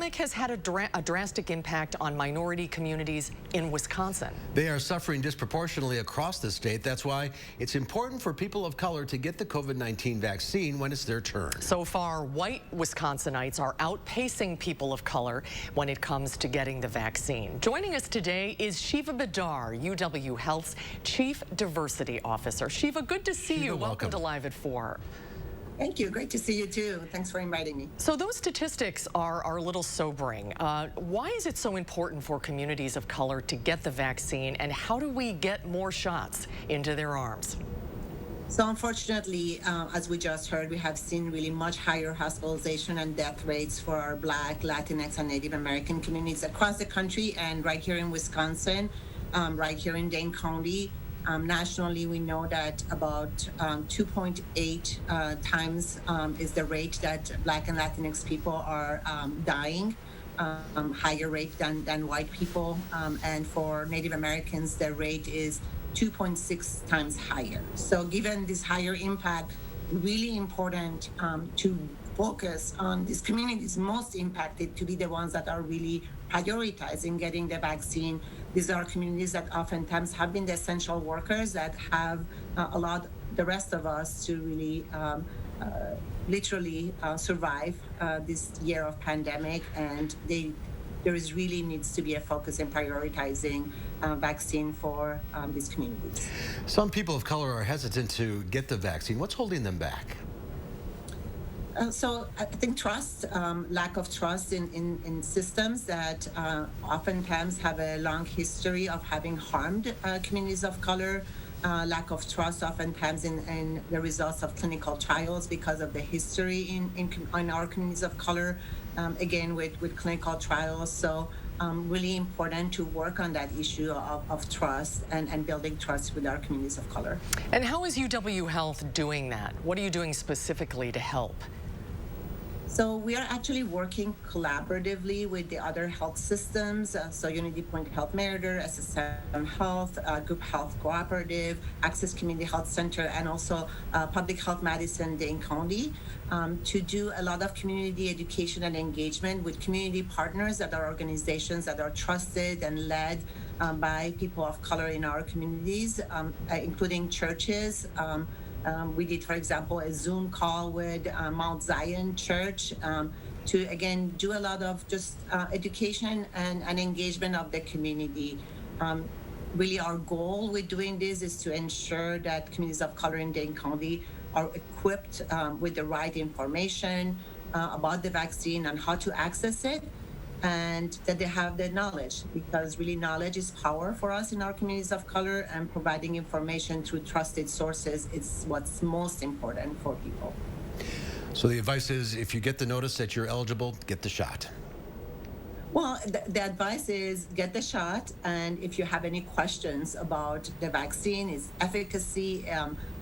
pandemic has had a drastic impact on minority communities in Wisconsin. They are suffering disproportionately across the state. That's why it's important for people of color to get the COVID-19 vaccine when it's their turn. So far, white Wisconsinites are outpacing people of color when it comes to getting the vaccine. Joining us today is Shiva Badar, UW Health's Chief Diversity Officer. Shiva, good to see you. Welcome to Live at 4. Thank you. Great to see you, too. Thanks for inviting me. So those statistics are a little sobering. Why is it so important for communities of color to get the vaccine, and how do we get more shots into their arms? So unfortunately, as we just heard, we have seen really much higher hospitalization and death rates for our Black, Latinx, and Native American communities across the country, and right here in Wisconsin, right here in Dane County. Nationally, we know that about 2.8 times is the rate that Black and Latinx people are dying, higher rate than white people. And for Native Americans, the rate is 2.6 times higher. So given this higher impact, really important to focus on these communities most impacted to be the ones that are really prioritizing getting the vaccine. These are communities that oftentimes have been the essential workers that have allowed the rest of us to really literally survive this year of pandemic, and there is really needs to be a focus in prioritizing vaccine for these communities. Some people of color are hesitant to get the vaccine. What's holding them back? So I think trust, lack of trust in systems that oftentimes have a long history of having harmed communities of color, lack of trust oftentimes in the results of clinical trials because of the history in our communities of color, again with clinical trials. So really important to work on that issue of trust and building trust with our communities of color. And how is UW Health doing that? What are you doing specifically to help? So we are actually working collaboratively with the other health systems, so Unity Point Health Meritor, SSM Health, Group Health Cooperative, Access Community Health Center, and also Public Health Madison, Dane County, to do a lot of community education and engagement with community partners that are organizations that are trusted and led by people of color in our communities, including churches. We did, for example, a Zoom call with Mount Zion Church to, again, do a lot of just education and engagement of the community. Really, our goal with doing this is to ensure that communities of color in Dane County are equipped with the right information about the vaccine and how to access it, and that they have the knowledge, because really knowledge is power for us in our communities of color, and providing information through trusted sources is what's most important for people. So the advice is, if you get the notice that you're eligible, get the shot. Well, the advice is get the shot, and if you have any questions about the vaccine, its efficacy,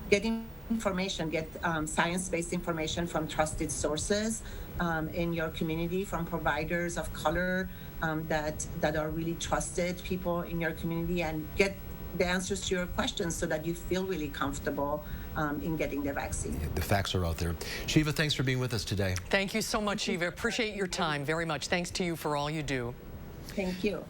getting information, get science-based information from trusted sources in your community, from providers of color that are really trusted people in your community, and get the answers to your questions so that you feel really comfortable in getting the vaccine. The facts are out there. Shiva, thanks for being with us today. Thank you so much, Shiva. Appreciate your time very much. Thanks to you for all you do. Thank you.